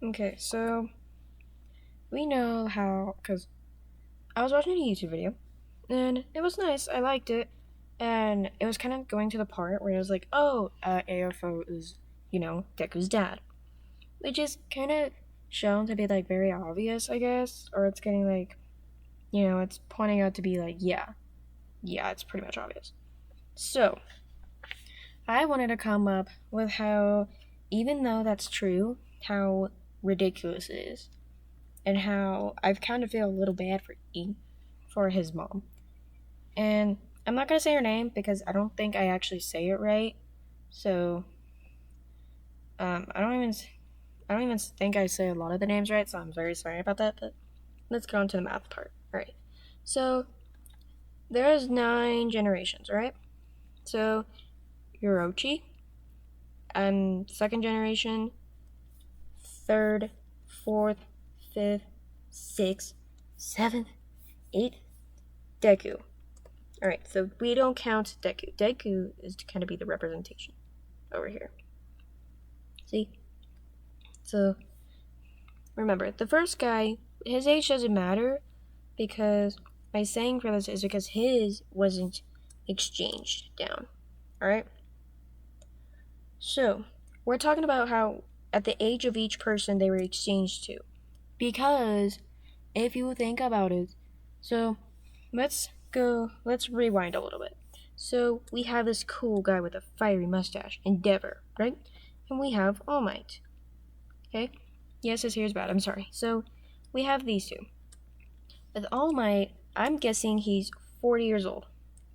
Okay, so we know how, because I was watching a YouTube video, and it was nice. I liked it, and it was kind of going to the part where it was like, oh, AFO is, Deku's dad, which is kind of shown to be like very obvious, I guess, or it's getting like, it's pointing out to be like, yeah, it's pretty much obvious. So I wanted to come up with how, even though that's true, how ridiculous it is, and how I've kind of feel a little bad for for his mom. And I'm not gonna say her name because I don't think I actually say it right. So I don't even think I say a lot of the names right. So I'm very sorry about that. But let's get on to the math part. All right. So there's 9 generations, right? So Yorochi, and second generation, third, fourth, fifth, sixth, seventh, eighth, Deku. Alright, so we don't count Deku. Deku is to kind of be the representation over here. See? So, remember, the first guy, his age doesn't matter because my saying for this is because his wasn't exchanged down. Alright? So, we're talking about how at the age of each person they were exchanged to. Because if you think about it, so let's rewind a little bit. So we have this cool guy with a fiery mustache, Endeavor, right? And we have All Might. Okay? Yes, his hair's bad, I'm sorry. So we have these two. With All Might, I'm guessing he's 40 years old.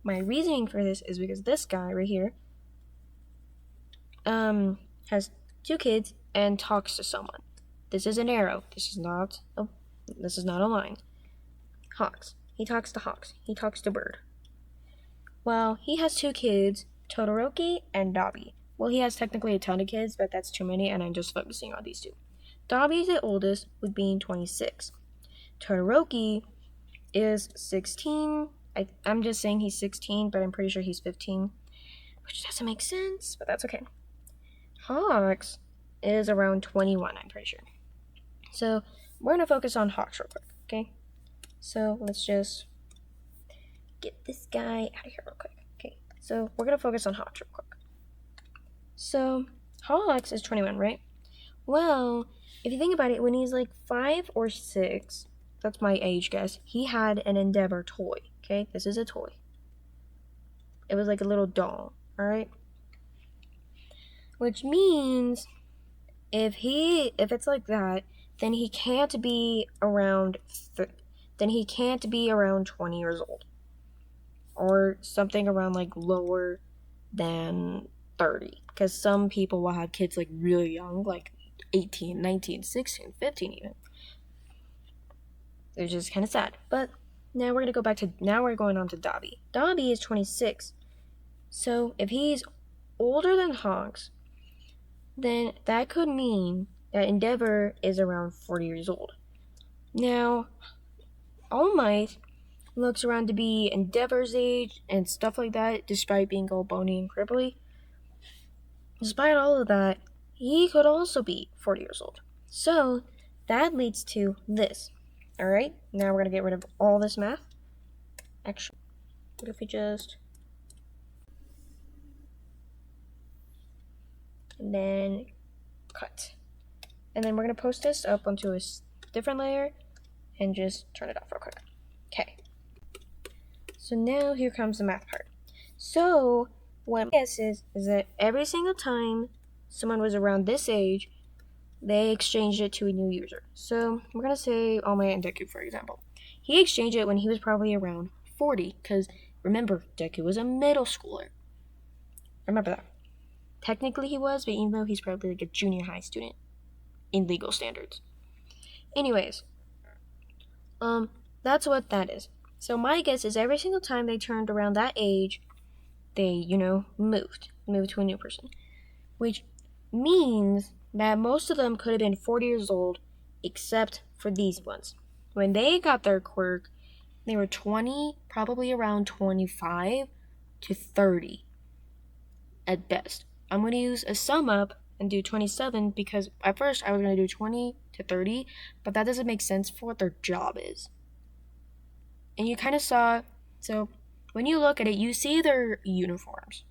My reasoning for this is because this guy right here has 2 kids and talks to someone. This is an arrow. This is not a line. Hawks. He talks to Hawks. He talks to Bird. Well, he has 2 kids, Todoroki and Dabi. Well, he has technically a ton of kids, but that's too many, and I'm just focusing on these two. Dabi is the oldest, with being 26. Todoroki is 16. I'm just saying he's 16, but I'm pretty sure he's 15, which doesn't make sense, but that's okay. Hawks is around 21, I'm pretty sure. So, we're going to focus on Hawks real quick, okay? So, let's just get this guy out of here real quick. Okay, so we're gonna focus on Hawks real quick. So Hawks is 21, right? Well, if you think about it, when he's like 5 or 6, that's my age guess, he had an Endeavor toy. Okay, this is a toy. It was like a little doll. All right, which means if it's like that, then he can't be around. Then he can't be around 20 years old, or something around like lower than 30, because some people will have kids like really young, like 18, 19, 16, 15 even. It's just kind of sad. But now we're going on to Dabi. Dabi is 26. So if he's older than Hawks, then that could mean that Endeavor is around 40 years old. Now, All Might looks around to be Endeavor's age and stuff like that, despite being all bony and cripply. Despite all of that, he could also be 40 years old. So that leads to this. Alright, now we're going to get rid of all this math. Actually, what if we just... and then cut. And then we're going to post this up onto a different layer and just turn it off real quick. Okay. So now here comes the math part. So what my guess is that every single time someone was around this age, they exchanged it to a new user. So we're going to say All Might and Deku, for example. He exchanged it when he was probably around 40, because remember, Deku was a middle schooler. Remember that. Technically he was, but even though he's probably like a junior high student in legal standards. Anyways, that's what that is. So my guess is every single time they turned around that age, they, moved to a new person. Which means that most of them could have been 40 years old, except for these ones. When they got their quirk, they were 20, probably around 25 to 30 at best. I'm going to use a sum up and do 27 because at first I was going to do 20 to 30, but that doesn't make sense for what their job is. And you kind of saw, so when you look at it, you see their uniforms.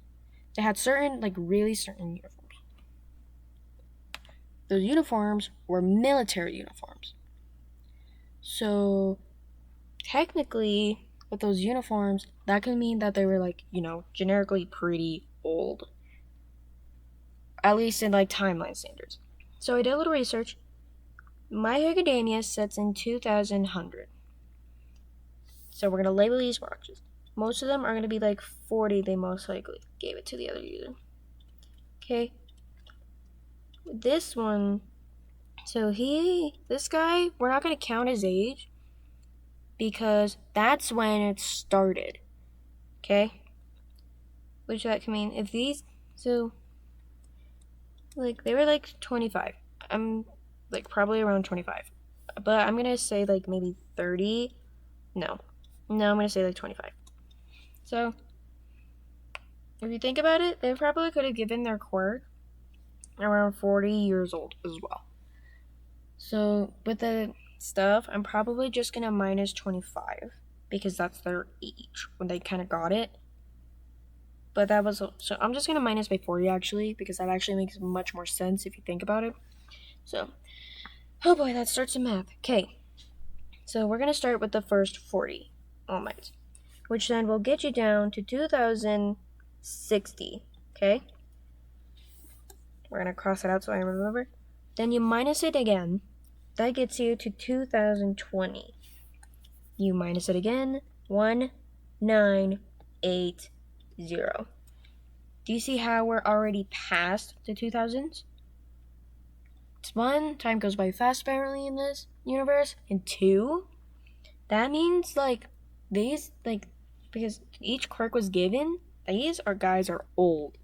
They had certain, like really certain uniforms. Those uniforms were military uniforms. So technically, with those uniforms, that could mean that they were like, generically pretty old. At least in like timeline standards. So I did a little research. My Hero Academia sets in 2100. So we're going to label these watches. Most of them are going to be like 40. They most likely gave it to the other user. Okay. This one, so this guy, we're not going to count his age because that's when it started. Okay? Which that can mean if these, so like they were like 25. I'm like probably around 25. But I'm going to say like maybe 30. No, I'm going to say like 25. So if you think about it, they probably could have given their quirk around 40 years old as well. So with the stuff, I'm probably just going to minus 25 because that's their age when they kind of got it. But that was, so I'm just going to minus by 40 actually because that actually makes much more sense if you think about it. So, oh boy, that starts in math. Okay, so we're going to start with the first 40 All Might, which then will get you down to 2060, okay? We're going to cross it out so I remember. Then you minus it again. That gets you to 2020. You minus it again. 1980. Do you see how we're already past the 2000s? It's one, time goes by fast apparently in this universe. And two, that means like these, like, because each quirk was given, these guys are old.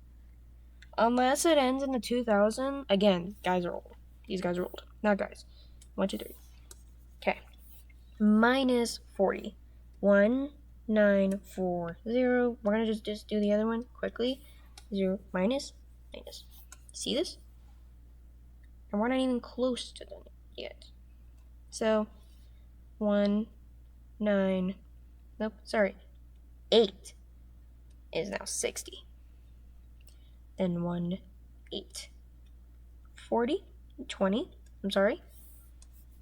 Unless it ends in the 2000, again, guys are old. These guys are old. Not guys. 1, 2, 3. Okay. Minus 40. 1940. We're going to just do the other one quickly. 0 minus. See this? And we're not even close to them yet. So, 8 is now 60. Then 1, 8. 40, 20.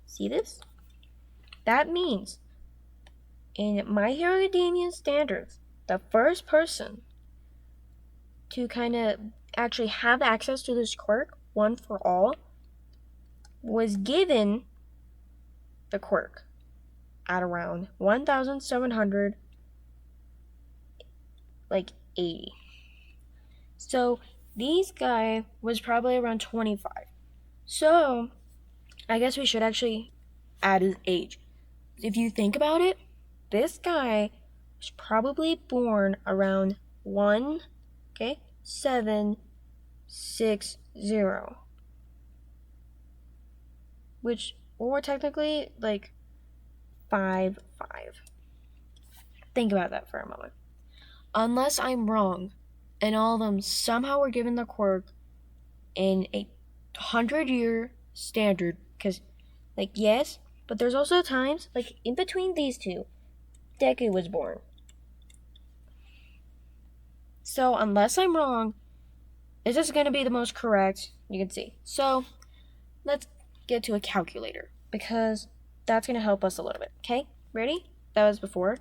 See this? That means in My Hero Academia standards, the first person to kind of actually have access to this quirk, one for all, was given the quirk at around 1,700, like 80. So these guy was probably around 25. So I guess we should actually add his age. If you think about it, this guy was probably born around 1760. Which, or technically, like 5. Think about that for a moment. Unless I'm wrong, and all of them somehow were given the quirk in a 100-year standard, because, like, yes, but there's also times, like, in between these two, Deku was born. So, unless I'm wrong, this is going to be the most correct you can see. So, let's get to a calculator, because that's going to help us a little bit, okay? Ready? That was before.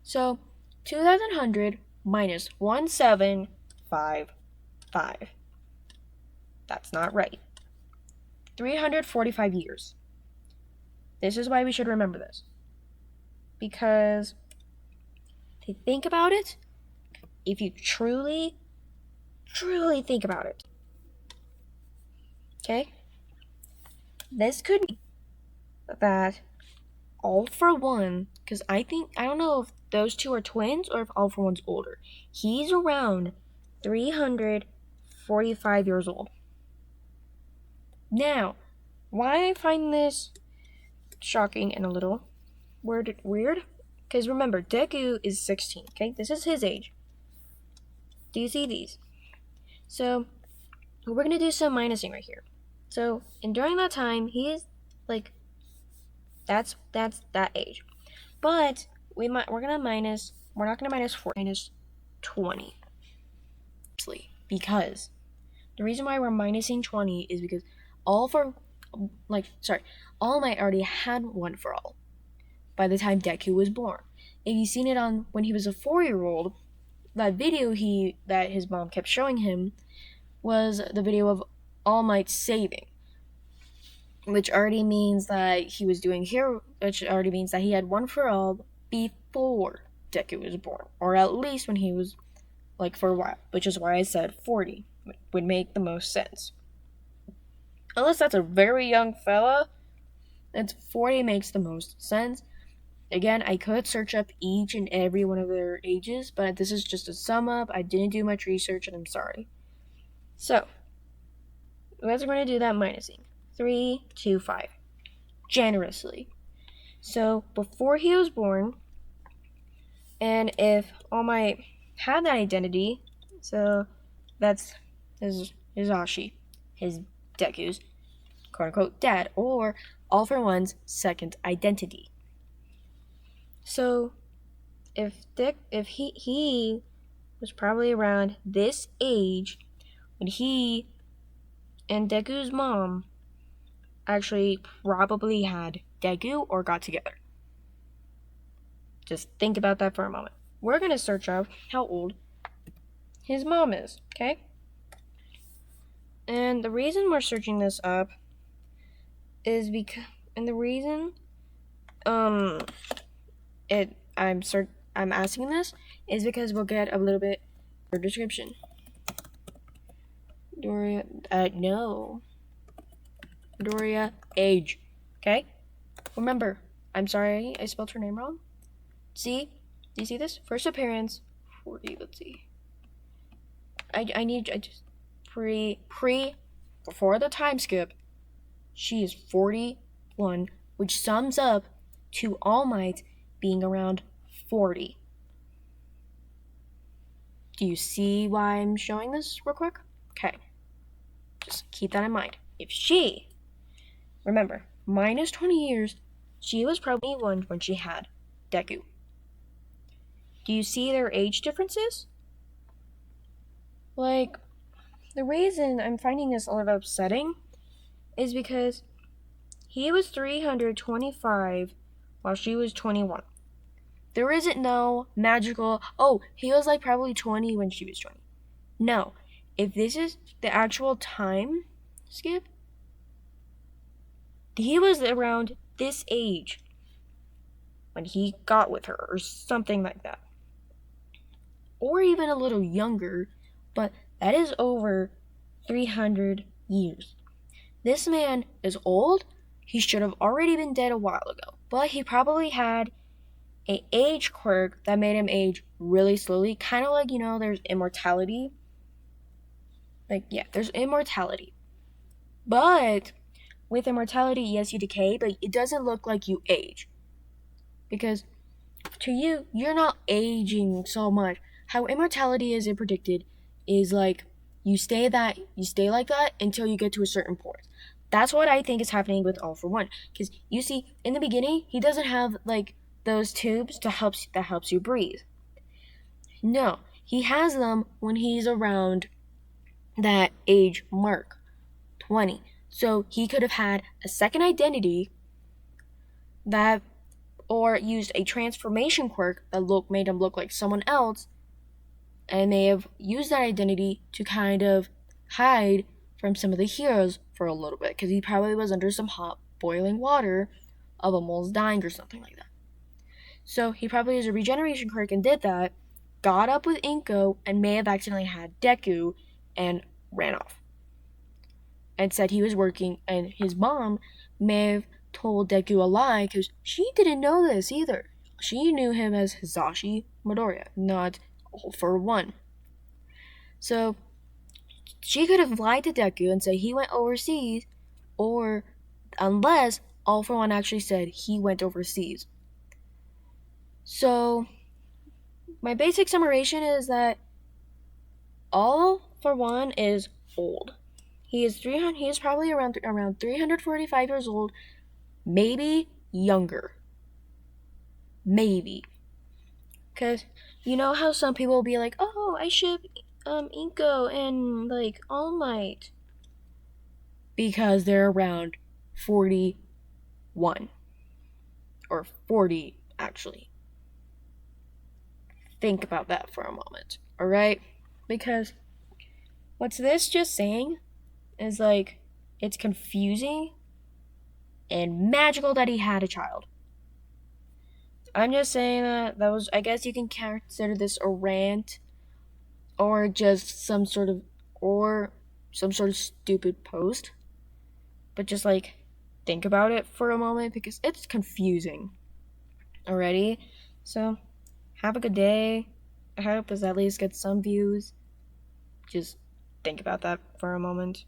So, 2100 minus 1755. That's not right. 345 years. This is why we should remember this. Because to think about it, if you truly think about it, okay? This could be that All For One, because I don't know if those two are twins or if All For One's older. He's around 345 years old. Now, why I find this shocking and a little weird, because remember, Deku is 16, okay? This is his age. Do you see these? So, we're gonna do some minusing right here. So, and during that time, he is like, that's that age. But we're not gonna minus 4, minus 20. Because the reason why we're minusing 20 is because All Might already had One for All by the time Deku was born. If you've seen it on when he was a 4-year-old, that video that his mom kept showing him was the video of All Might saving, which already means that he was doing here, which already means that he had One for All before Deku was born, or at least when he was like for a while, which is why I said 40 would make the most sense. Unless that's a very young fella, it's 40 makes the most sense. Again, I could search up each and every one of their ages, but this is just a sum up. I didn't do much research, and I'm sorry. So, we're going to do that minusing. 3, 2, 5. Generously. So, before he was born, and if All Might had that identity, so that's his Ashi, his Deku's quote-unquote dad, or All for One's second identity. So, if he was probably around this age when he and Deku's mom actually probably had Deku or got together. Just think about that for a moment. We're going to search up how old his mom is, okay? And the reason we're searching this up is because, and the reason I'm asking this is because we'll get a little bit of description. Doria, age, okay? Remember, I'm sorry I spelled her name wrong. See? Do you see this? First appearance, 40, let's see. I just, before the time skip, she is 41, which sums up to All Might being around 40. Do you see why I'm showing this real quick? Okay. Just keep that in mind. If she, remember, minus 20 years, she was probably 1 when she had Deku. Do you see their age differences? Like, the reason I'm finding this a little upsetting is because he was 325 while she was 21. There isn't no magical, he was like probably 20 when she was 20. No. If this is the actual time skip, he was around this age when he got with her or something like that. Or even a little younger, but that is over 300 years. This man is old. He should have already been dead a while ago, but he probably had an age quirk that made him age really slowly, kind of like, there's immortality. There's immortality. But with immortality, yes, you decay, but it doesn't look like you age. Because to you, you're not aging so much. How immortality is predicted is like you stay like that until you get to a certain point. That's what I think is happening with All for One. Because you see, in the beginning, he doesn't have like those tubes that helps you breathe. No, he has them when he's around that age mark, 20. So he could have had a second identity that, or used a transformation quirk that made him look like someone else, and may have used that identity to kind of hide from some of the heroes for a little bit, because he probably was under some hot boiling water of almost dying or something like that. So he probably used a regeneration quirk and did that, got up with Inko, and may have accidentally had Deku and ran off. And said he was working, and his mom may have told Deku a lie because she didn't know this either. She knew him as Hisashi Midoriya, not All for One. So she could have lied to Deku and said he went overseas, or unless All for One actually said he went overseas. So my basic summation is that All for One is old. He is 300. He is probably around 345 years old, maybe younger. Maybe, cause you know how some people will be like, "Oh, I ship Inko and like All Might," because they're around 41 or 40 actually. Think about that for a moment, all right? Because what's this just saying is like it's confusing and magical that he had a child. I'm just saying that was, I guess you can consider this a rant or just some sort of stupid post. But just like think about it for a moment because it's confusing already. So have a good day. I hope this at least gets some views. Just think about that for a moment.